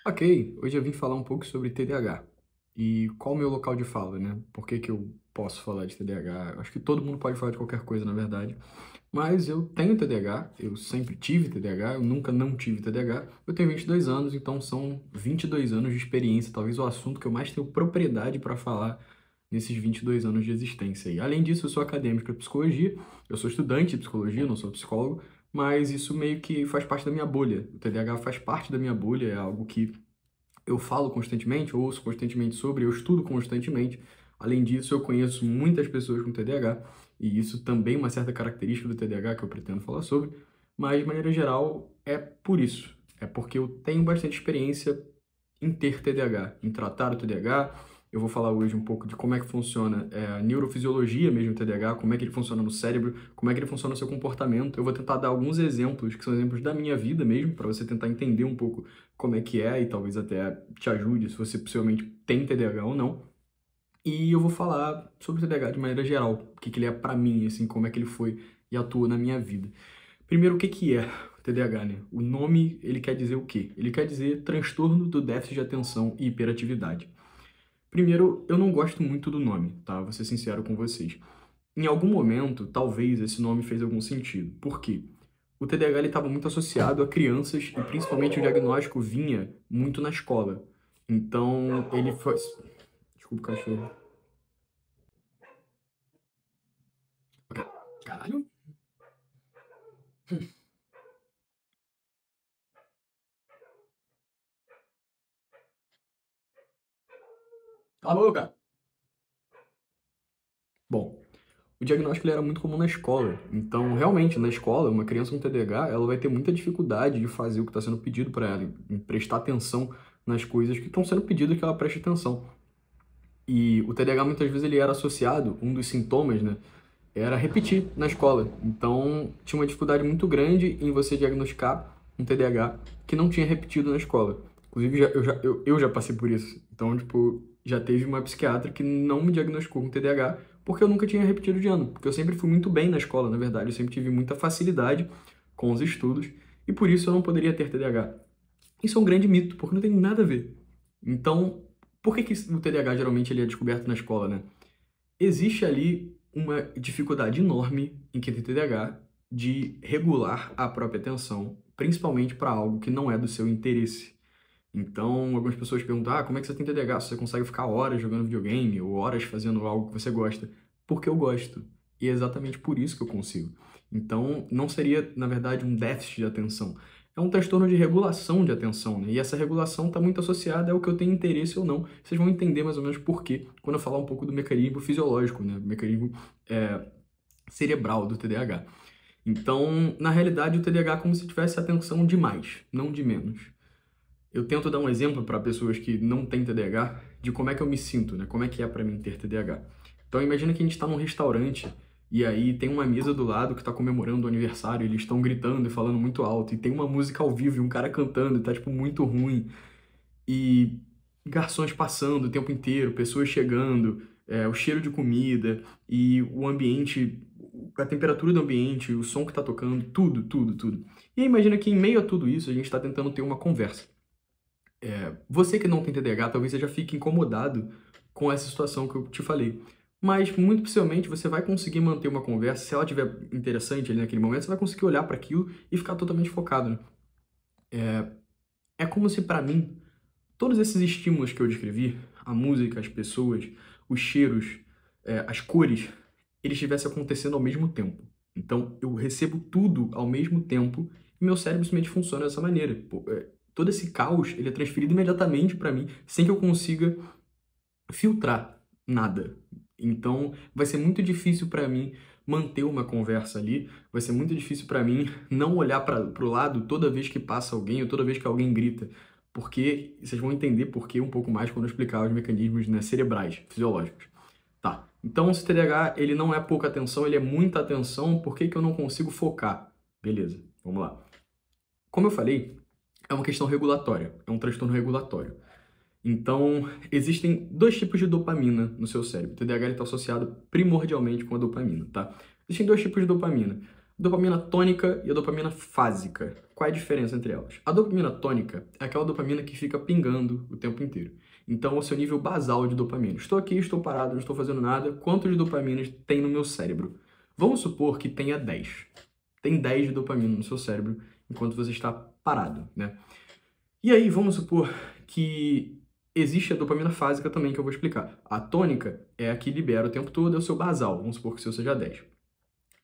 Ok, hoje eu vim falar um pouco sobre TDAH e qual o meu local de fala, né? Por que que eu posso falar de TDAH? Eu acho que todo mundo pode falar de qualquer coisa, na verdade, mas eu tenho TDAH, eu sempre tive TDAH, eu nunca não tive TDAH. Eu tenho 22 anos, então são 22 anos de experiência, talvez o assunto que eu mais tenho propriedade para falar nesses 22 anos de existência. E além disso, eu sou acadêmico de psicologia, eu sou estudante de psicologia, não sou psicólogo, mas isso meio que faz parte da minha bolha. O TDAH faz parte da minha bolha, é algo que eu falo constantemente, ouço constantemente sobre, eu estudo constantemente. Além disso, eu conheço muitas pessoas com TDAH, e isso também é uma certa característica do TDAH que eu pretendo falar sobre, mas de maneira geral é por isso. É porque eu tenho bastante experiência em ter TDAH, em tratar o TDAH. Eu vou falar hoje um pouco de como é que funciona a neurofisiologia mesmo do TDAH, como é que ele funciona no cérebro, como é que ele funciona no seu comportamento. Eu vou tentar dar alguns exemplos, que são exemplos da minha vida mesmo, para você tentar entender um pouco como é que é e talvez até te ajude se você possivelmente tem TDAH ou não. E eu vou falar sobre o TDAH de maneira geral, o que que ele é para mim, assim, como é que ele foi e atua na minha vida. Primeiro, o que que é o TDAH, né? O nome, ele quer dizer o quê? Ele quer dizer transtorno do déficit de atenção e hiperatividade. Primeiro, eu não gosto muito do nome, tá? Vou ser sincero com vocês. Em algum momento, talvez esse nome fez algum sentido. Por quê? O TDAH estava muito associado a crianças e principalmente o diagnóstico vinha muito na escola. Então, ele foi... Desculpa, cachorro. Caralho. Cala a boca! Bom, o diagnóstico ele era muito comum na escola. Então, realmente, na escola, uma criança com TDAH, ela vai ter muita dificuldade de fazer o que está sendo pedido para ela, em prestar atenção nas coisas que estão sendo pedidas que ela preste atenção. E o TDAH muitas vezes ele era associado, um dos sintomas, né, era repetir na escola. Então, tinha uma dificuldade muito grande em você diagnosticar um TDAH que não tinha repetido na escola. Inclusive, eu já passei por isso. Então, tipo, já teve uma psiquiatra que não me diagnosticou com TDAH porque eu nunca tinha repetido de ano. Porque eu sempre fui muito bem na escola, na verdade. Eu sempre tive muita facilidade com os estudos e por isso eu não poderia ter TDAH. Isso é um grande mito, porque não tem nada a ver. Então, por que que o TDAH geralmente ele é descoberto na escola, né? Existe ali uma dificuldade enorme em quem tem TDAH de regular a própria atenção, principalmente para algo que não é do seu interesse. Então, algumas pessoas perguntam: como é que você tem TDAH? Você consegue ficar horas jogando videogame ou horas fazendo algo que você gosta? Porque eu gosto. E é exatamente por isso que eu consigo. Então, não seria, na verdade, um déficit de atenção. É um transtorno de regulação de atenção, né? E essa regulação está muito associada ao que eu tenho interesse ou não. Vocês vão entender mais ou menos por quê quando eu falar um pouco do mecanismo fisiológico, né? O mecanismo cerebral do TDAH. Então, na realidade, o TDAH é como se tivesse atenção de mais, não de menos. Eu tento dar um exemplo para pessoas que não têm TDAH de como é que eu me sinto, né? Como é que é para mim ter TDAH. Então imagina que a gente está num restaurante e aí tem uma mesa do lado que está comemorando o aniversário, eles estão gritando e falando muito alto, e tem uma música ao vivo e um cara cantando, e tá tipo muito ruim, e garçons passando o tempo inteiro, pessoas chegando, o cheiro de comida e o ambiente, a temperatura do ambiente, o som que está tocando, tudo, tudo, tudo. E aí imagina que em meio a tudo isso a gente está tentando ter uma conversa. Você que não tem TDAH, talvez você já fique incomodado com essa situação que eu te falei. Mas, muito possivelmente, você vai conseguir manter uma conversa. Se ela estiver interessante ali naquele momento, você vai conseguir olhar para aquilo e ficar totalmente focado, né? É como se, para mim, todos esses estímulos que eu descrevi, a música, as pessoas, os cheiros, as cores, eles estivessem acontecendo ao mesmo tempo. Então, eu recebo tudo ao mesmo tempo e meu cérebro simplesmente funciona dessa maneira. Pô, todo esse caos, ele é transferido imediatamente para mim, sem que eu consiga filtrar nada. Então, vai ser muito difícil para mim manter uma conversa ali, vai ser muito difícil para mim não olhar para o lado toda vez que passa alguém ou toda vez que alguém grita, porque vocês vão entender por que um pouco mais quando eu explicar os mecanismos, né, cerebrais, fisiológicos. Tá, então o TDAH, ele não é pouca atenção, ele é muita atenção, por que que eu não consigo focar? Beleza, vamos lá. Como eu falei, é uma questão regulatória, é um transtorno regulatório. Então, existem dois tipos de dopamina no seu cérebro. O TDAH está associado primordialmente com a dopamina, tá? Existem dois tipos de dopamina. Dopamina tônica e a dopamina fásica. Qual é a diferença entre elas? A dopamina tônica é aquela dopamina que fica pingando o tempo inteiro. Então, é o seu nível basal de dopamina. Estou aqui, estou parado, não estou fazendo nada. Quanto de dopamina tem no meu cérebro? Vamos supor que tenha 10. Tem 10 de dopamina no seu cérebro enquanto você está parado, né? E aí, vamos supor que existe a dopamina fásica também, que eu vou explicar. A tônica é a que libera o tempo todo, é o seu basal. Vamos supor que o seu seja 10.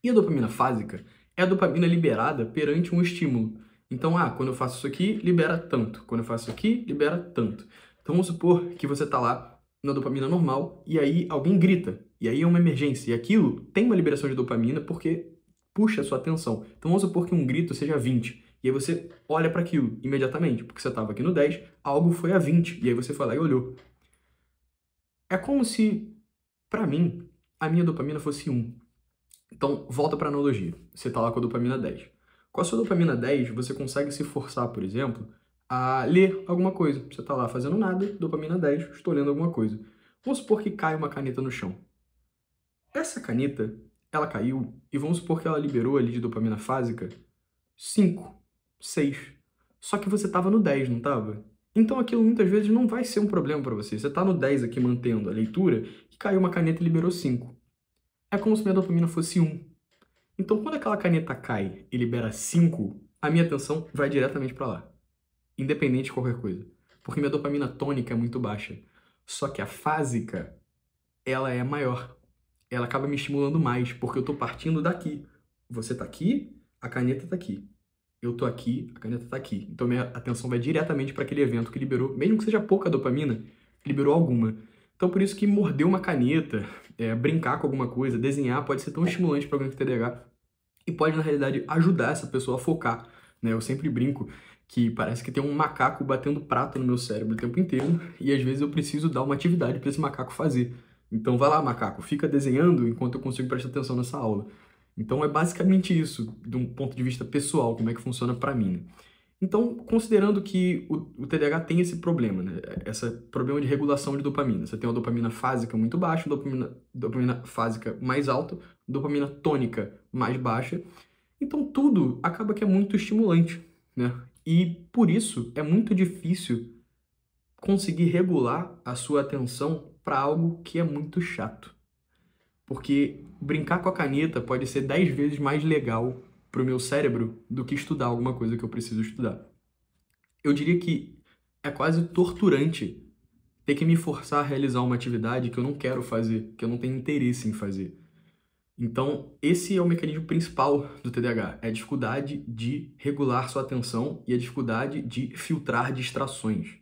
E a dopamina fásica é a dopamina liberada perante um estímulo. Então, quando eu faço isso aqui, libera tanto. Quando eu faço isso aqui, libera tanto. Então, vamos supor que você está lá na dopamina normal e aí alguém grita. E aí é uma emergência. E aquilo tem uma liberação de dopamina porque puxa a sua atenção. Então, vamos supor que um grito seja 20. E aí você olha para aquilo imediatamente, porque você estava aqui no 10, algo foi a 20. E aí você foi lá e olhou. É como se, para mim, a minha dopamina fosse 1. Então, volta para a analogia. Você está lá com a dopamina 10. Com a sua dopamina 10, você consegue se forçar, por exemplo, a ler alguma coisa. Você está lá fazendo nada, dopamina 10, estou lendo alguma coisa. Vamos supor que cai uma caneta no chão. Essa caneta, ela caiu, e vamos supor que ela liberou ali de dopamina fásica 5, 6. Só que você estava no 10, não estava? Então aquilo muitas vezes não vai ser um problema para você. Você está no 10 aqui mantendo a leitura, e caiu uma caneta e liberou 5. É como se minha dopamina fosse 1. Então, quando aquela caneta cai e libera 5, a minha atenção vai diretamente para lá, independente de qualquer coisa. Porque minha dopamina tônica é muito baixa. Só que a fásica, ela é maior. Ela acaba me estimulando mais, porque eu tô partindo daqui. Você tá aqui, a caneta tá aqui. Eu tô aqui, a caneta tá aqui. Então, minha atenção vai diretamente para aquele evento que liberou, mesmo que seja pouca dopamina, liberou alguma. Então, por isso que morder uma caneta, brincar com alguma coisa, desenhar, pode ser tão estimulante para alguém com TDAH e pode, na realidade, ajudar essa pessoa a focar, né? Eu sempre brinco que parece que tem um macaco batendo prato no meu cérebro o tempo inteiro e, às vezes, eu preciso dar uma atividade para esse macaco fazer. Então, vai lá, macaco, fica desenhando enquanto eu consigo prestar atenção nessa aula. Então, é basicamente isso, de um ponto de vista pessoal, como é que funciona para mim, né? Então, considerando que o TDAH tem esse problema, né? Esse problema de regulação de dopamina. Você tem uma dopamina fásica muito baixa, dopamina fásica mais alta, dopamina tônica mais baixa. Então, tudo acaba que é muito estimulante, né? E, por isso, é muito difícil conseguir regular a sua atenção para algo que é muito chato. Porque brincar com a caneta pode ser 10 vezes mais legal para o meu cérebro do que estudar alguma coisa que eu preciso estudar. Eu diria que é quase torturante ter que me forçar a realizar uma atividade que eu não quero fazer, que eu não tenho interesse em fazer. Então, esse é o mecanismo principal do TDAH, é a dificuldade de regular sua atenção e a dificuldade de filtrar distrações.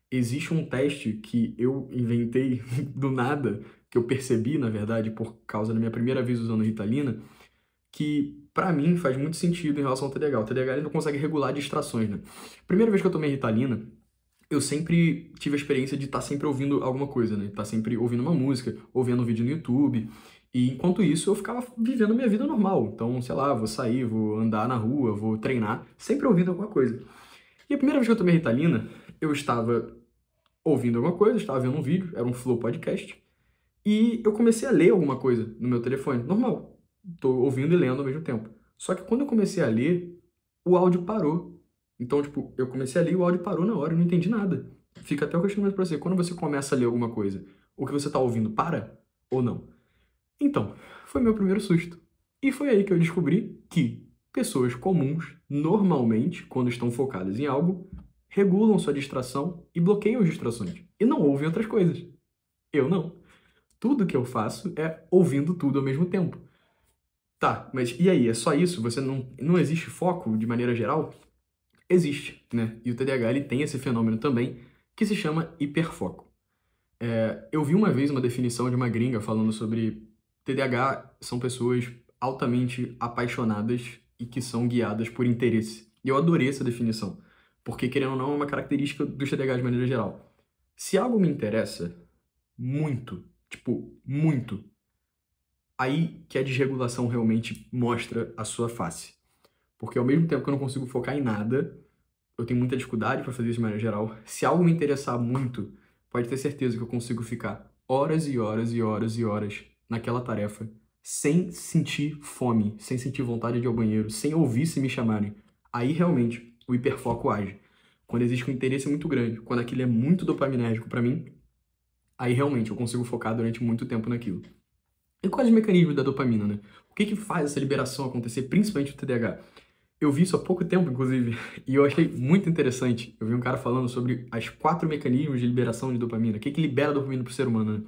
Existe um teste que eu inventei do nada, que eu percebi, na verdade, por causa da minha primeira vez usando Ritalina, que pra mim faz muito sentido em relação ao TDAH. O TDAH ele não consegue regular distrações, né? Primeira vez que eu tomei Ritalina, eu sempre tive a experiência de estar sempre ouvindo alguma coisa, né? Estar sempre ouvindo uma música, ouvindo um vídeo no YouTube. E enquanto isso, eu ficava vivendo a minha vida normal. Então, sei lá, vou sair, vou andar na rua, vou treinar, sempre ouvindo alguma coisa. E a primeira vez que eu tomei Ritalina, eu estava ouvindo alguma coisa, estava vendo um vídeo, era um Flow Podcast, e eu comecei a ler alguma coisa no meu telefone, normal. Tô ouvindo e lendo ao mesmo tempo. Só que quando eu comecei a ler, o áudio parou. Então, tipo, eu comecei a ler e o áudio parou na hora, eu não entendi nada. Fica até o questionamento pra você. Quando você começa a ler alguma coisa, o que você tá ouvindo para ou não? Então, foi meu primeiro susto. E foi aí que eu descobri que pessoas comuns, normalmente, quando estão focadas em algo, regulam sua distração e bloqueiam as distrações. E não ouvem outras coisas. Eu não. Tudo que eu faço é ouvindo tudo ao mesmo tempo. Tá, mas e aí? É só isso? Você não existe foco de maneira geral? Existe, né? E o TDAH ele tem esse fenômeno também que se chama hiperfoco. Eu vi uma vez uma definição de uma gringa falando sobre TDAH são pessoas altamente apaixonadas e que são guiadas por interesse. E eu adorei essa definição, porque querendo ou não é uma característica dos TDAH de maneira geral. Se algo me interessa muito, tipo, muito, aí que a desregulação realmente mostra a sua face. Porque ao mesmo tempo que eu não consigo focar em nada, eu tenho muita dificuldade para fazer isso de maneira geral. Se algo me interessar muito, pode ter certeza que eu consigo ficar horas e horas e horas e horas naquela tarefa sem sentir fome, sem sentir vontade de ir ao banheiro, sem ouvir se me chamarem. Aí realmente o hiperfoco age. Quando existe um interesse muito grande, quando aquilo é muito dopaminérgico para mim, aí realmente eu consigo focar durante muito tempo naquilo. E quais os mecanismos da dopamina, né? O que que faz essa liberação acontecer, principalmente no TDAH? Eu vi isso há pouco tempo, inclusive, e eu achei muito interessante. Eu vi um cara falando sobre as 4 mecanismos de liberação de dopamina. O que que libera dopamina para o ser humano, né?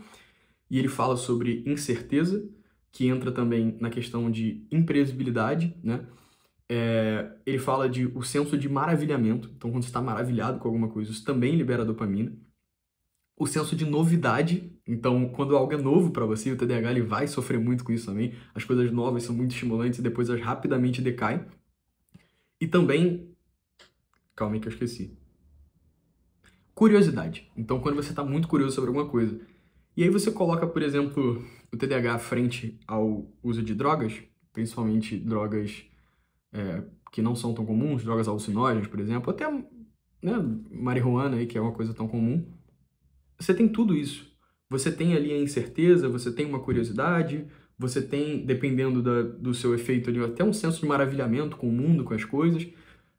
E ele fala sobre incerteza, que entra também na questão de imprevisibilidade, né? Ele fala de o senso de maravilhamento. Então, quando você está maravilhado com alguma coisa, isso também libera dopamina. O senso de novidade. Então, quando algo é novo para você, o TDAH ele vai sofrer muito com isso também. As coisas novas são muito estimulantes e depois elas rapidamente decaem. E também... Calma aí que eu esqueci. Curiosidade. Então, quando você está muito curioso sobre alguma coisa, e aí você coloca, por exemplo, o TDAH frente ao uso de drogas, principalmente drogas que não são tão comuns, drogas alucinógenas, por exemplo, até né, marihuana, aí, que é uma coisa tão comum. Você tem tudo isso. Você tem ali a incerteza, você tem uma curiosidade, você tem, dependendo do seu efeito ali, até um senso de maravilhamento com o mundo, com as coisas,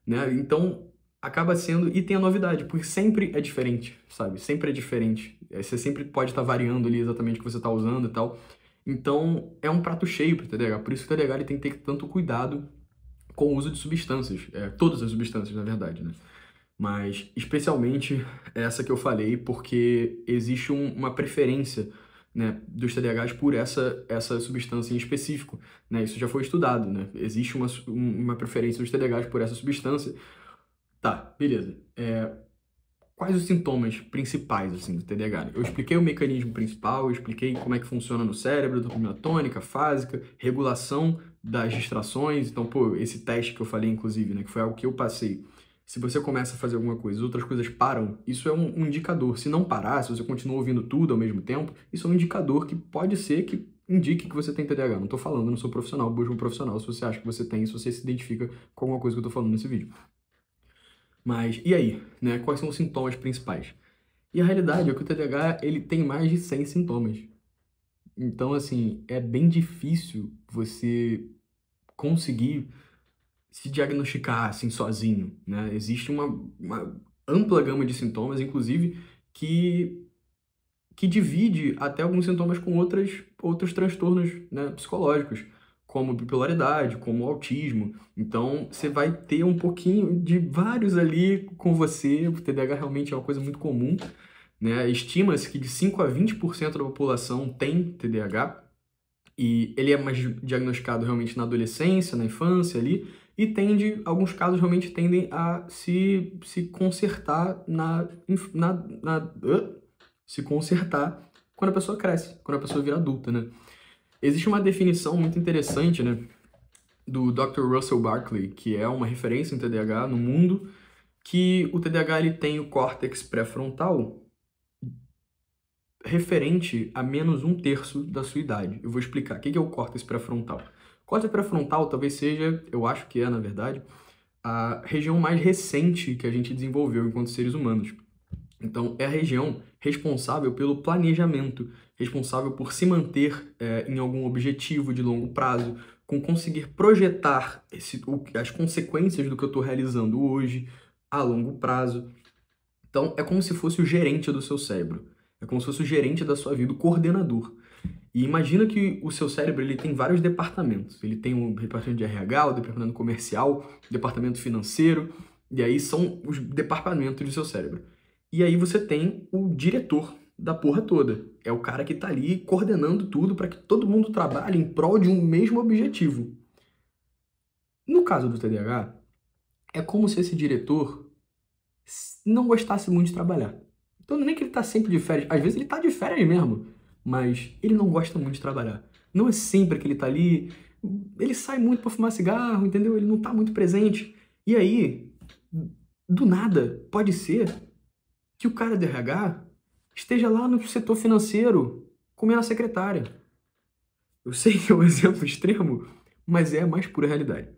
né? Então, acaba sendo... E tem a novidade, porque sempre é diferente, sabe? Sempre é diferente. Você sempre pode estar variando ali exatamente o que você está usando e tal. Então, é um prato cheio para o TDAH. Por isso que o TDAH ele tem que ter tanto cuidado com o uso de substâncias. Todas as substâncias, na verdade, né? Mas especialmente essa que eu falei, porque existe uma preferência, né, dos TDAHs por essa substância em específico, né? Isso já foi estudado, né? Existe uma preferência dos TDAHs por essa substância. Tá, beleza. Quais os sintomas principais, assim, do TDAH? Eu expliquei o mecanismo principal, eu expliquei como é que funciona no cérebro, dopamina tônica, fásica, regulação das distrações. Então, pô, esse teste que eu falei, inclusive, né, que foi algo que eu passei. Se você começa a fazer alguma coisa, outras coisas param, isso é um indicador. Se não parar, se você continua ouvindo tudo ao mesmo tempo, isso é um indicador que pode ser que indique que você tem TDAH. Não tô falando, não sou profissional, busca um profissional se você acha que você tem, se você se identifica com alguma coisa que eu tô falando nesse vídeo. Mas, e aí, né? Quais são os sintomas principais? E a realidade é que o TDAH, ele tem mais de 100 sintomas. Então, assim, é bem difícil você conseguir se diagnosticar, assim, sozinho, né? Existe uma ampla gama de sintomas, inclusive, que divide até alguns sintomas com outros transtornos, né, psicológicos, como bipolaridade, como autismo. Então, você vai ter um pouquinho de vários ali com você. O TDAH realmente é uma coisa muito comum, né? Estima-se que de 5 a 20% da população tem TDAH, e ele é mais diagnosticado realmente na adolescência, na infância ali, e alguns casos realmente tendem a se consertar se consertar quando a pessoa cresce, quando a pessoa vira adulta, né? Existe uma definição muito interessante, né, do Dr. Russell Barkley, que é uma referência em TDAH no mundo, que o TDAH ele tem o córtex pré-frontal referente a menos 1/3 da sua idade. Eu vou explicar. O que é o córtex pré-frontal? O córtex pré-frontal talvez seja, eu acho que é, na verdade, a região mais recente que a gente desenvolveu enquanto seres humanos. Então, é a região responsável pelo planejamento, responsável por se manter em algum objetivo de longo prazo, com conseguir projetar as consequências do que eu estou realizando hoje a longo prazo. Então, é como se fosse o gerente do seu cérebro. É como se fosse o gerente da sua vida, o coordenador. E imagina que o seu cérebro ele tem vários departamentos. Ele tem o departamento de RH, o departamento comercial, o departamento financeiro, e aí são os departamentos do seu cérebro. E aí você tem o diretor da porra toda. É o cara que tá ali coordenando tudo para que todo mundo trabalhe em prol de um mesmo objetivo. No caso do TDAH, é como se esse diretor não gostasse muito de trabalhar. Então não é nem que ele tá sempre de férias, às vezes ele tá de férias mesmo, mas ele não gosta muito de trabalhar. Não é sempre que ele tá ali, ele sai muito para fumar cigarro, entendeu? Ele não tá muito presente. E aí, do nada, pode ser que o cara do RH esteja lá no setor financeiro comendo a secretária. Eu sei que é um exemplo extremo, mas é a mais pura realidade.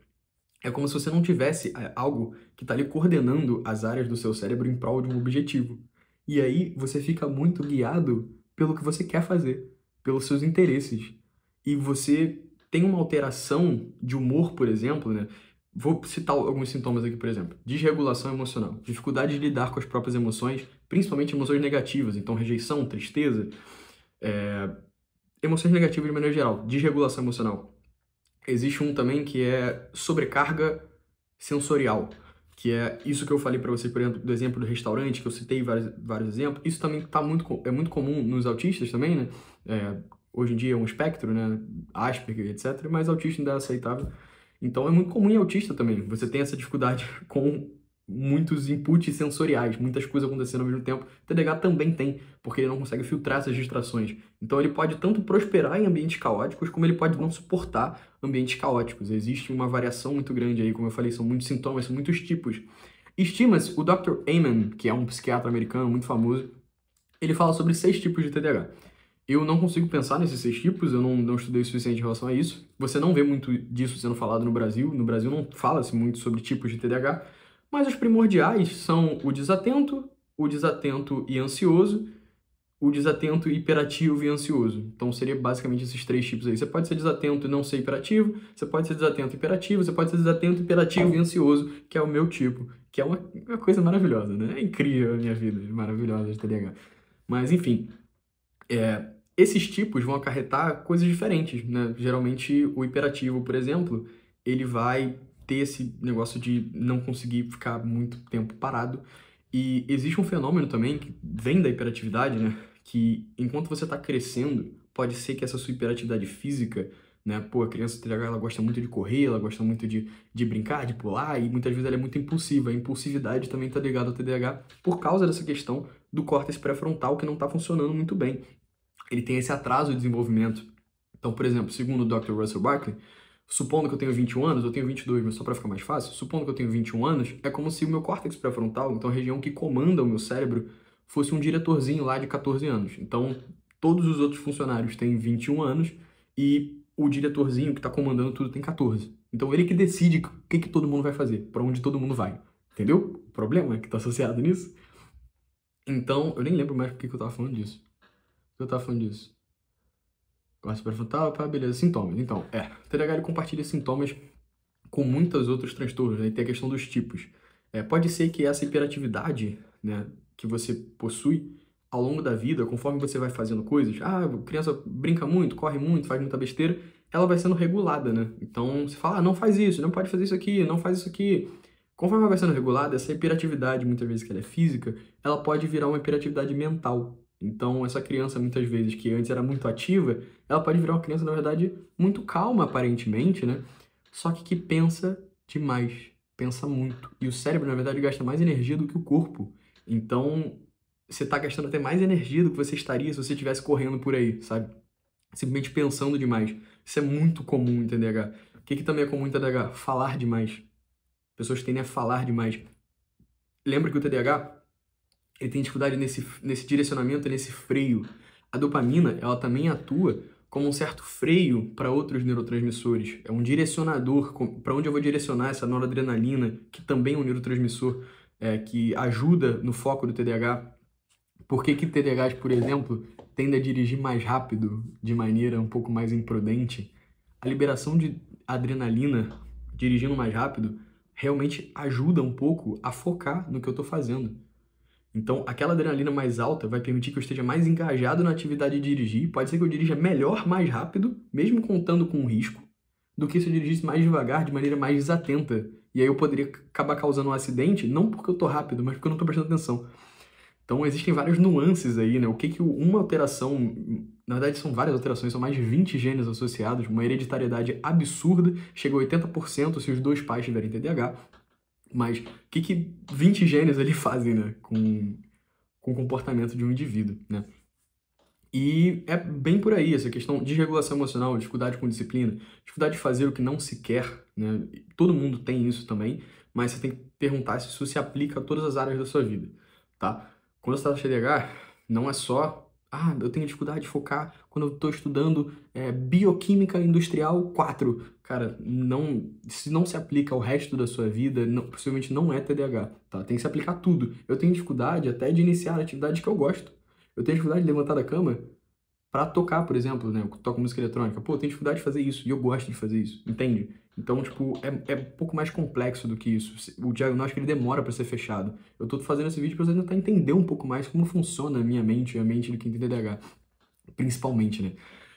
É como se você não tivesse algo que está ali coordenando as áreas do seu cérebro em prol de um objetivo. E aí você fica muito guiado pelo que você quer fazer, pelos seus interesses. e você tem uma alteração de humor, por exemplo, né? Vou citar alguns sintomas aqui, por exemplo. Desregulação emocional, dificuldade de lidar com as próprias emoções, principalmente emoções negativas, então rejeição, tristeza, emoções negativas de maneira geral, desregulação emocional. Existe um também que é sobrecarga sensorial, que é isso que eu falei para você, por exemplo, do exemplo do restaurante, que eu citei vários exemplos. Isso também é muito comum nos autistas também, né? Hoje em dia é um espectro, né? Asperger, etc. Mas autista ainda é aceitável. Então é muito comum em autista também. Você tem essa dificuldade com muitos inputs sensoriais, muitas coisas acontecendo ao mesmo tempo. O TDAH também tem, porque ele não consegue filtrar essas distrações. Então ele pode tanto prosperar em ambientes caóticos, como ele pode não suportar ambientes caóticos. Existe uma variação muito grande aí, como eu falei, são muitos sintomas, são muitos tipos. Estima-se, o Dr. Amen, que é um psiquiatra americano muito famoso, ele fala sobre 6 tipos de TDAH. Eu não consigo pensar nesses 6 tipos, eu não estudei o suficiente em relação a isso. Você não vê muito disso sendo falado no Brasil. No Brasil não fala-se muito sobre tipos de TDAH, mas os primordiais são o desatento e ansioso, o desatento hiperativo e ansioso. Então seria basicamente esses 3 tipos aí. Você pode ser desatento e não ser hiperativo, você pode ser desatento e hiperativo, você pode ser desatento, hiperativo e ansioso, que é o meu tipo, que é uma coisa maravilhosa, né? É incrível a minha vida, maravilhosa de TDAH. Mas enfim, esses tipos vão acarretar coisas diferentes, né? Geralmente o hiperativo, por exemplo, ele vai ter esse negócio de não conseguir ficar muito tempo parado. E existe um fenômeno também que vem da hiperatividade, né? Que enquanto você está crescendo, pode ser que essa sua hiperatividade física, né? Pô, a criança TDAH, ela gosta muito de correr, ela gosta muito de brincar, de pular, e muitas vezes ela é muito impulsiva. A impulsividade também está ligada ao TDAH por causa dessa questão do córtex pré-frontal que não está funcionando muito bem. Ele tem esse atraso de desenvolvimento. Então, por exemplo, segundo o Dr. Russell Barkley, supondo que eu tenho 21 anos, eu tenho 22, mas só para ficar mais fácil, supondo que eu tenho 21 anos, é como se o meu córtex pré-frontal, então a região que comanda o meu cérebro, fosse um diretorzinho lá de 14 anos. Então, todos os outros funcionários têm 21 anos e o diretorzinho que está comandando tudo tem 14. Então, ele que decide o que todo mundo vai fazer, para onde todo mundo vai. Entendeu? O problema que está associado nisso. Então, eu nem lembro mais por que eu estava falando disso. Por que eu estava falando disso? Córtex pré-frontal, pá, beleza, sintomas. Então, o TDAH ele compartilha sintomas com muitos outros transtornos, né? E tem a questão dos tipos. Pode ser que essa hiperatividade, né, que você possui ao longo da vida, conforme você vai fazendo coisas, a criança brinca muito, corre muito, faz muita besteira, ela vai sendo regulada, né? Então, você fala, não faz isso, não pode fazer isso aqui, não faz isso aqui. Conforme ela vai sendo regulada, essa hiperatividade, muitas vezes que ela é física, ela pode virar uma hiperatividade mental. Então, essa criança, muitas vezes, que antes era muito ativa, ela pode virar uma criança, na verdade, muito calma, aparentemente, né? Só que pensa demais, pensa muito. E o cérebro, na verdade, gasta mais energia do que o corpo. Então, você está gastando até mais energia do que você estaria se você estivesse correndo por aí, sabe? Simplesmente pensando demais. Isso é muito comum em TDAH. O que também é comum em TDAH? Falar demais. Pessoas tendem a falar demais. Lembra que o TDAH, ele tem dificuldade nesse direcionamento, nesse freio. A dopamina, ela também atua como um certo freio para outros neurotransmissores. É um direcionador para onde eu vou direcionar essa noradrenalina, que também é um neurotransmissor que ajuda no foco do TDAH. Por que TDAHs, por exemplo, tendem a dirigir mais rápido, de maneira um pouco mais imprudente? A liberação de adrenalina, dirigindo mais rápido, realmente ajuda um pouco a focar no que eu estou fazendo. Então, aquela adrenalina mais alta vai permitir que eu esteja mais engajado na atividade de dirigir. Pode ser que eu dirija melhor, mais rápido, mesmo contando com o risco, do que se eu dirigisse mais devagar, de maneira mais desatenta. E aí eu poderia acabar causando um acidente, não porque eu estou rápido, mas porque eu não estou prestando atenção. Então, existem várias nuances aí, né? O que uma alteração... Na verdade, são várias alterações, são mais de 20 genes associados, uma hereditariedade absurda, chega a 80% se os 2 pais tiverem TDAH. Mas o que 20 genes ali fazem, né, com o comportamento de um indivíduo, né? E é bem por aí essa questão de regulação emocional, dificuldade com disciplina, dificuldade de fazer o que não se quer, né? Todo mundo tem isso também, mas você tem que perguntar se isso se aplica a todas as áreas da sua vida, tá? Quando você está no TDAH, não é só eu tenho dificuldade de focar quando eu estou estudando Bioquímica Industrial 4. Cara, se não se aplica ao resto da sua vida, possivelmente não é TDAH, tá? Tem que se aplicar a tudo. Eu tenho dificuldade até de iniciar atividades que eu gosto. Eu tenho dificuldade de levantar da cama para tocar, por exemplo, né? Eu toco música eletrônica. Pô, eu tenho dificuldade de fazer isso e eu gosto de fazer isso, entende? Então, tipo, é um pouco mais complexo do que isso. O diagnóstico, ele demora para ser fechado. Eu tô fazendo esse vídeo para você tentar entender um pouco mais como funciona a minha mente e a mente de quem tem TDAH, principalmente, né?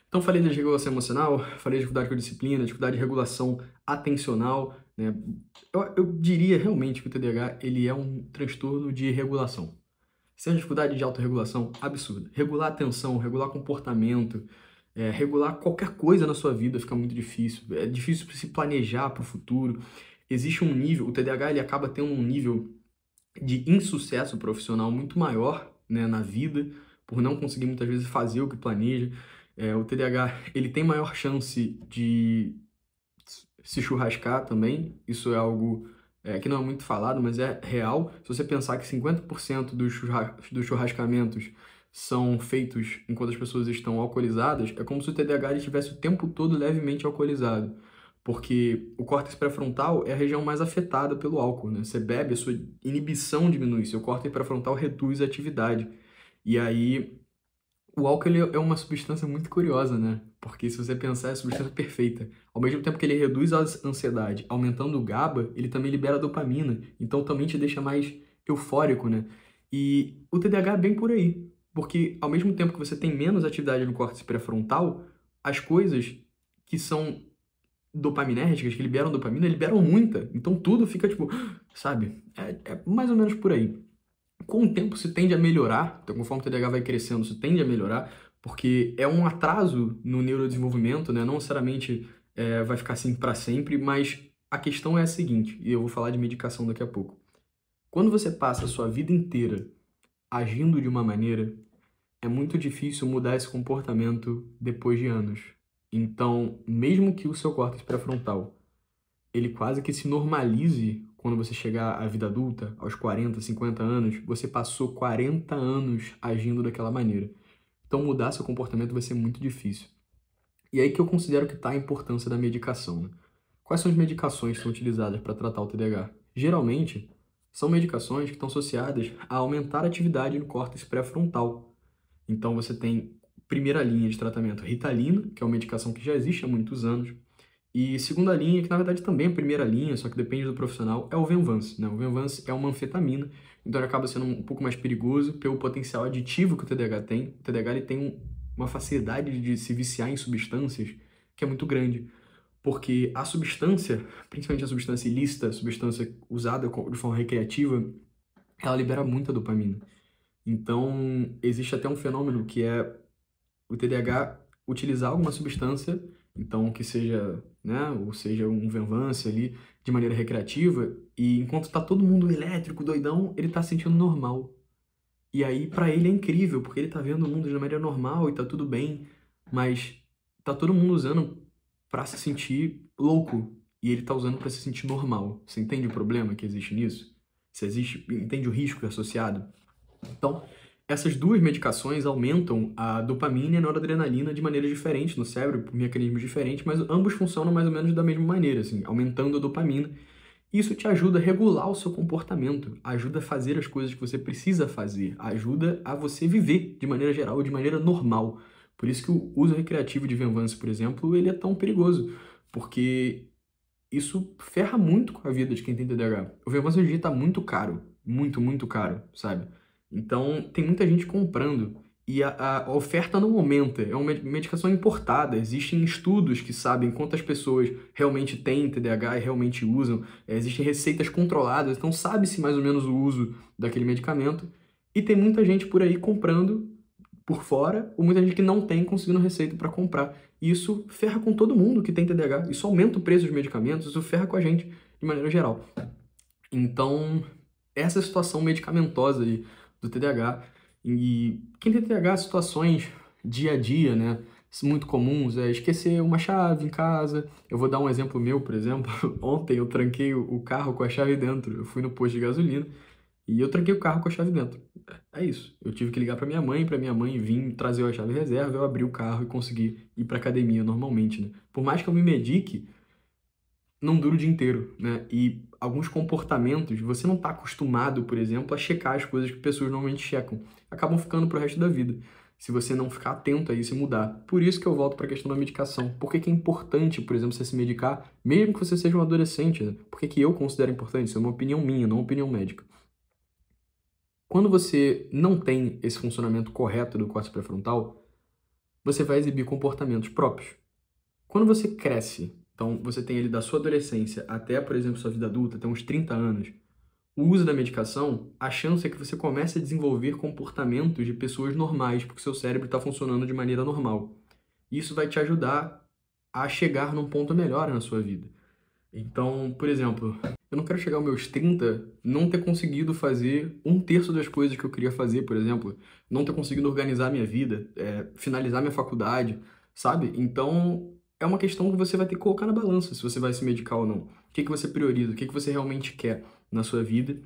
Então, falei da desregulação emocional, falei de dificuldade com a disciplina, dificuldade de regulação atencional, né? Eu diria realmente que o TDAH, ele é um transtorno de regulação. Se é uma dificuldade de autorregulação, absurda. Regular a atenção, regular comportamento, regular qualquer coisa na sua vida fica muito difícil. É difícil se planejar para o futuro. Existe um nível, o TDAH ele acaba tendo um nível de insucesso profissional muito maior, né, na vida, por não conseguir muitas vezes fazer o que planeja. O TDAH ele tem maior chance de se churrascar também. Isso é algo que não é muito falado, mas é real. Se você pensar que 50% dos churrascamentos são feitos enquanto as pessoas estão alcoolizadas, é como se o TDAH estivesse o tempo todo levemente alcoolizado. Porque o córtex pré-frontal é a região mais afetada pelo álcool, né? Você bebe, a sua inibição diminui, seu córtex pré-frontal reduz a atividade. E aí, o álcool ele é uma substância muito curiosa, né? Porque se você pensar, é a substância perfeita. Ao mesmo tempo que ele reduz a ansiedade, aumentando o GABA, ele também libera dopamina. Então também te deixa mais eufórico, né? E o TDAH é bem por aí. Porque ao mesmo tempo que você tem menos atividade no córtex pré-frontal, as coisas que são dopaminérgicas, que liberam dopamina, liberam muita. Então tudo fica tipo, sabe? É mais ou menos por aí. Com o tempo se tende a melhorar, então conforme o TDAH vai crescendo, se tende a melhorar, porque é um atraso no neurodesenvolvimento, né? Não necessariamente vai ficar assim para sempre, mas a questão é a seguinte, e eu vou falar de medicação daqui a pouco. Quando você passa a sua vida inteira agindo de uma maneira, é muito difícil mudar esse comportamento depois de anos. Então, mesmo que o seu córtex pré-frontal ele quase que se normalize quando você chegar à vida adulta, aos 40, 50 anos, você passou 40 anos agindo daquela maneira. Então mudar seu comportamento vai ser muito difícil. E aí que eu considero que está a importância da medicação, né? Quais são as medicações que são utilizadas para tratar o TDAH? Geralmente, são medicações que estão associadas a aumentar a atividade no córtex pré-frontal. Então você tem primeira linha de tratamento Ritalina, que é uma medicação que já existe há muitos anos. E segunda linha, que na verdade também é a primeira linha, só que depende do profissional, é o Venvance, né? O Venvance é uma anfetamina, então ele acaba sendo um pouco mais perigoso pelo potencial aditivo que o TDAH tem. O TDAH ele tem uma facilidade de se viciar em substâncias que é muito grande, porque a substância, principalmente a substância ilícita, a substância usada de forma recreativa, ela libera muita dopamina. Então, existe até um fenômeno que é o TDAH utilizar alguma substância, então que seja, né, ou seja um Venvance ali, de maneira recreativa, e enquanto está todo mundo elétrico, doidão, ele está se sentindo normal. E aí para ele é incrível, porque ele está vendo o mundo de maneira normal e tá tudo bem, mas tá todo mundo usando para se sentir louco, e ele tá usando para se sentir normal. Você entende o problema que existe nisso? Você entende o risco associado? Então, essas duas medicações aumentam a dopamina e a noradrenalina de maneiras diferentes no cérebro, por mecanismos diferentes, mas ambos funcionam mais ou menos da mesma maneira, assim, aumentando a dopamina. Isso te ajuda a regular o seu comportamento, ajuda a fazer as coisas que você precisa fazer, ajuda a você viver de maneira geral, de maneira normal. Por isso que o uso recreativo de Venvance, por exemplo, ele é tão perigoso, porque isso ferra muito com a vida de quem tem TDAH. O Venvance hoje em dia está muito caro, muito, muito caro, sabe? Então, tem muita gente comprando e a oferta não aumenta. É uma medicação importada. Existem estudos que sabem quantas pessoas realmente têm TDAH e realmente usam. Existem receitas controladas, então sabe-se mais ou menos o uso daquele medicamento. E tem muita gente por aí comprando por fora, ou muita gente que não tem conseguindo receita para comprar. E isso ferra com todo mundo que tem TDAH. Isso aumenta o preço dos medicamentos, isso ferra com a gente de maneira geral. Então, essa situação medicamentosa aí do TDAH. E quem tem TDAH, situações dia a dia, né, muito comuns, é esquecer uma chave em casa. Eu vou dar um exemplo meu, por exemplo. Ontem eu tranquei o carro com a chave dentro. Eu fui no posto de gasolina e eu tranquei o carro com a chave dentro. É isso. Eu tive que ligar para minha mãe vir trazer a chave reserva, eu abri o carro e consegui ir para academia normalmente, né? Por mais que eu me medique, não dura o dia inteiro, né? E alguns comportamentos, você não está acostumado, por exemplo, a checar as coisas que pessoas normalmente checam. Acabam ficando pro resto da vida. se você não ficar atento a isso e mudar. Por isso que eu volto para a questão da medicação. Por que que é importante, por exemplo, você se medicar, mesmo que você seja um adolescente, né? Por que que eu considero importante? Isso é uma opinião minha, não uma opinião médica. Quando você não tem esse funcionamento correto do córtex pré-frontal, você vai exibir comportamentos próprios. Quando você cresce, então você tem ele da sua adolescência até, por exemplo, sua vida adulta, até uns 30 anos, o uso da medicação, a chance é que você comece a desenvolver comportamentos de pessoas normais, porque seu cérebro está funcionando de maneira normal. Isso vai te ajudar a chegar num ponto melhor na sua vida. Então, por exemplo, eu não quero chegar aos meus 30 não ter conseguido fazer um terço das coisas que eu queria fazer, por exemplo, não ter conseguido organizar minha vida, finalizar minha faculdade, sabe? Então, é uma questão que você vai ter que colocar na balança se você vai se medicar ou não. O que que você prioriza, o que que você realmente quer na sua vida.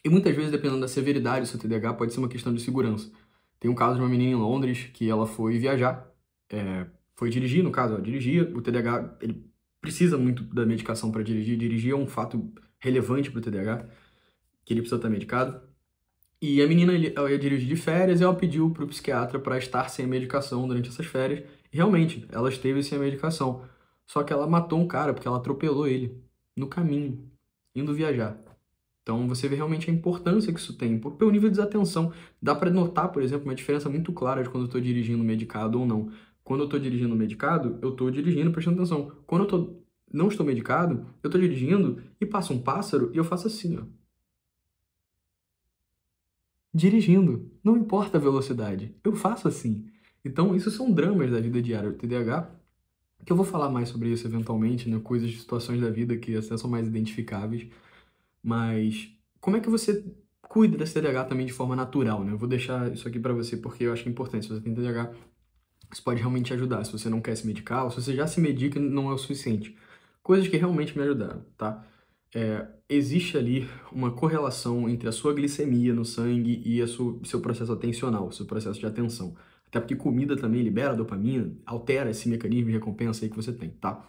E muitas vezes, dependendo da severidade do seu TDAH, pode ser uma questão de segurança. Tem um caso de uma menina em Londres que ela foi viajar, foi dirigir, no caso, ela dirigia, o TDAH, ele precisa muito da medicação para dirigir. Dirigir é um fato relevante para o TDAH, que ele precisa estar medicado. E a menina, ela ia dirigir de férias e ela pediu para o psiquiatra para estar sem medicação durante essas férias. E realmente, ela esteve sem a medicação. Só que ela matou um cara porque ela atropelou ele no caminho, indo viajar. Então você vê realmente a importância que isso tem, pelo nível de desatenção. Dá para notar, por exemplo, uma diferença muito clara de quando eu estou dirigindo medicado ou não. Quando eu estou dirigindo medicado, eu estou dirigindo prestando atenção. Quando não estou medicado, eu estou dirigindo e passa um pássaro e eu faço assim, ó. Dirigindo, não importa a velocidade, eu faço assim. Então, isso são dramas da vida diária do TDAH, que eu vou falar mais sobre isso eventualmente, né? Coisas, situações da vida que até são mais identificáveis. Mas como é que você cuida desse TDAH também de forma natural, né? Eu vou deixar isso aqui pra você porque eu acho que é importante. Se você tem TDAH, isso pode realmente te ajudar. Se você não quer se medicar, ou se você já se medica, não é o suficiente. Coisas que realmente me ajudaram, tá? Existe ali uma correlação entre a sua glicemia no sangue e seu processo atencional, seu processo de atenção. Até porque comida também libera dopamina, altera esse mecanismo de recompensa aí que você tem, tá?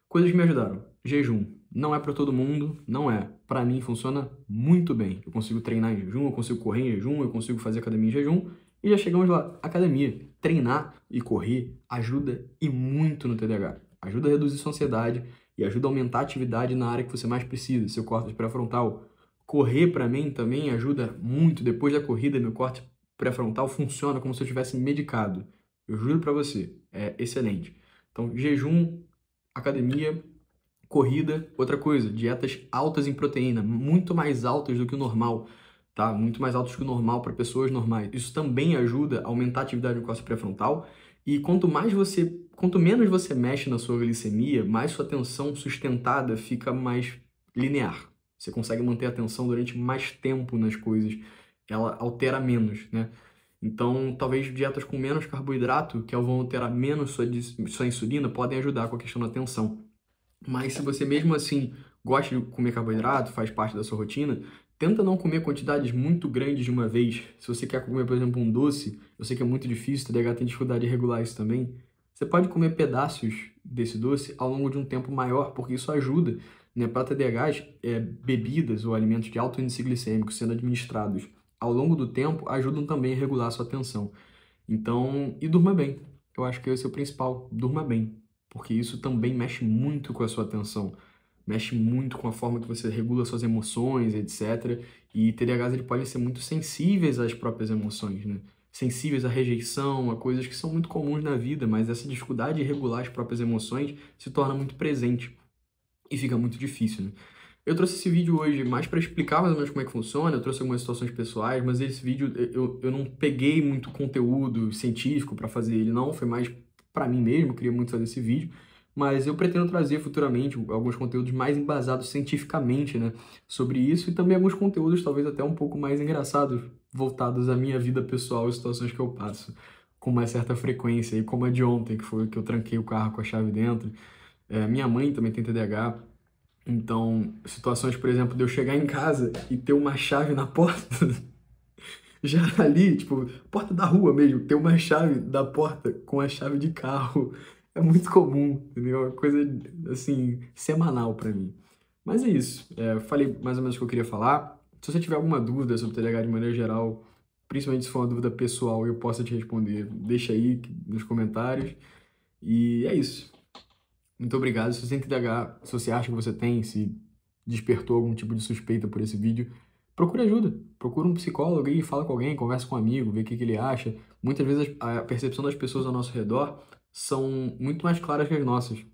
Coisas que me ajudaram. Jejum. Não é para todo mundo, não é. Para mim funciona muito bem. Eu consigo treinar em jejum, eu consigo correr em jejum, eu consigo fazer academia em jejum. E já chegamos lá. Academia. Treinar e correr ajuda e muito no TDAH. Ajuda a reduzir sua ansiedade e ajuda a aumentar a atividade na área que você mais precisa, seu córtex pré-frontal. Correr para mim também ajuda muito. Depois da corrida, meu córtex pré-frontal funciona como se eu tivesse medicado. Eu juro para você, é excelente. Então, jejum, academia, corrida, outra coisa, dietas altas em proteína, muito mais altas do que o normal, tá? Muito mais altas que o normal para pessoas normais. Isso também ajuda a aumentar a atividade do córtex pré-frontal e quanto menos você mexe na sua glicemia, mais sua atenção sustentada fica mais linear. Você consegue manter a atenção durante mais tempo nas coisas, ela altera menos, né? Então, talvez dietas com menos carboidrato, que vão alterar menos sua insulina, podem ajudar com a questão da atenção. Mas se você mesmo assim gosta de comer carboidrato, faz parte da sua rotina, tenta não comer quantidades muito grandes de uma vez. Se você quer comer, por exemplo, um doce, eu sei que é muito difícil, o TDAH tem dificuldade de regular isso também. Você pode comer pedaços desse doce ao longo de um tempo maior, porque isso ajuda, né? Para TDAHs, bebidas ou alimentos de alto índice glicêmico sendo administrados ao longo do tempo ajudam também a regular a sua atenção. Então, e durma bem. Eu acho que esse é o principal, durma bem, porque isso também mexe muito com a sua atenção, mexe muito com a forma que você regula suas emoções, etc. E TDAHs ele podem ser muito sensíveis às próprias emoções, né? Sensíveis à rejeição, a coisas que são muito comuns na vida, mas essa dificuldade de regular as próprias emoções se torna muito presente e fica muito difícil, né? Eu trouxe esse vídeo hoje mais para explicar mais ou menos como é que funciona, eu trouxe algumas situações pessoais, mas esse vídeo eu não peguei muito conteúdo científico para fazer ele, não, foi mais para mim mesmo, eu queria muito fazer esse vídeo, mas eu pretendo trazer futuramente alguns conteúdos mais embasados cientificamente, né, sobre isso, e também alguns conteúdos talvez até um pouco mais engraçados, voltados à minha vida pessoal e situações que eu passo com uma certa frequência, e como a de ontem, que foi que eu tranquei o carro com a chave dentro. Minha mãe também tem TDAH, então, situações, por exemplo, de eu chegar em casa e ter uma chave na porta, já ali, tipo, porta da rua mesmo, ter uma chave da porta com a chave de carro, é muito comum, entendeu? É uma coisa, assim, semanal pra mim. Mas é isso, falei mais ou menos o que eu queria falar. Se você tiver alguma dúvida sobre TDAH de maneira geral, principalmente se for uma dúvida pessoal e eu possa te responder, deixa aí nos comentários. E é isso. Muito obrigado. Se você tem TDAH, se você acha que você tem, se despertou algum tipo de suspeita por esse vídeo, procure ajuda. Procura um psicólogo e fala com alguém, conversa com um amigo, vê o que ele acha. Muitas vezes a percepção das pessoas ao nosso redor são muito mais claras que as nossas,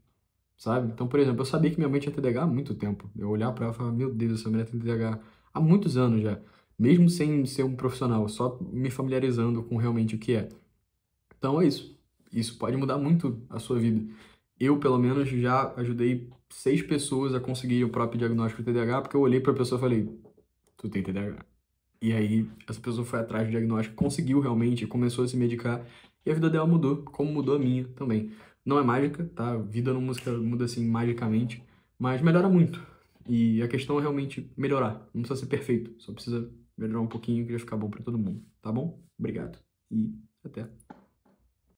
sabe? Então, por exemplo, eu sabia que minha mãe tinha TDAH há muito tempo. Eu olhava para ela e falava, meu Deus, essa mulher tem TDAH há muitos anos já. Mesmo sem ser um profissional, só me familiarizando com realmente o que é. Então é isso. Isso pode mudar muito a sua vida. Eu, pelo menos, já ajudei 6 pessoas a conseguir o próprio diagnóstico de TDAH, porque eu olhei para a pessoa e falei, tu tem TDAH. E aí, essa pessoa foi atrás do diagnóstico, conseguiu realmente, começou a se medicar, e a vida dela mudou, como mudou a minha também. Não é mágica, tá? A vida não muda assim magicamente, mas melhora muito. E a questão é realmente melhorar. Não precisa ser perfeito, só precisa melhorar um pouquinho que vai ficar bom para todo mundo, tá bom? Obrigado e até.